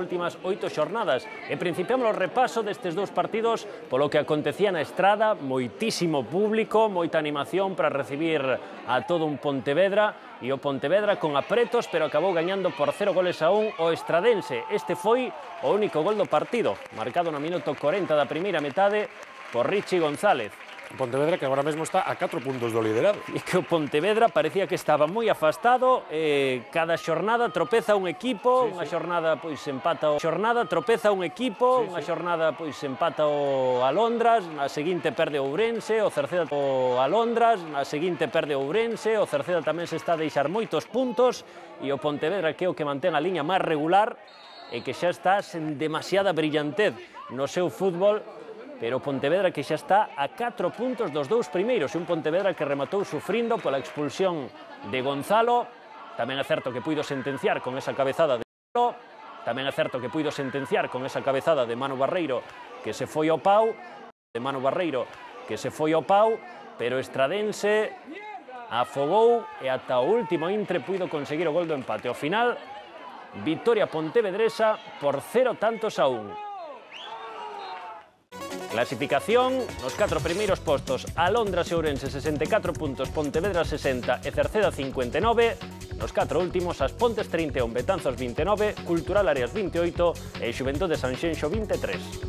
últimas 8 xornadas. E principiamos o repaso destes dous partidos polo que acontecía na Estrada, moitísimo público, moita animación para recibir a todo un Pontevedra, e o Pontevedra con apretos, pero acabou gañando por 0-1 o Estradense. Este foi o único gol do partido, marcado no minuto 40 da primeira metade por Richie González. Pontevedra que agora mesmo está a 4 puntos do liderado. E que o Pontevedra parecía que estaba moi afastado, cada xornada tropeza un equipo, unha xornada pois empata o xornada tropeza un equipo, unha xornada pois empata o Alondras, na seguinte perde o Ourense, o Cerceda o Alondras, na seguinte perde o Ourense, o Cerceda tamén se está a deixar moitos puntos e o Pontevedra que é o que mantén a liña máis regular e que xa está sen demasiada brillantez no seu fútbol. Pero o Pontevedra que xa está a 4 puntos dos dous primeiros, e un Pontevedra que rematou sufrindo pola expulsión de Gonzalo. Tamén é certo que puido sentenciar con esa cabezada de Gonzalo, tamén é certo que puido sentenciar con esa cabezada de Manu Barreiro que se foi ao pau, pero Estradense afogou e ata o último intre puido conseguir o gol do empate. Ao final, victoria pontevedresa por 0-1. Clasificación, nos 4 primeiros postos, Alondras e Ourense 64 puntos, Pontevedra 60 e Cerceda 59. Nos 4 últimos, As Pontes 31, Betanzos 29, Cultural Áreas 28 e Xuventude Sanxenxo 23.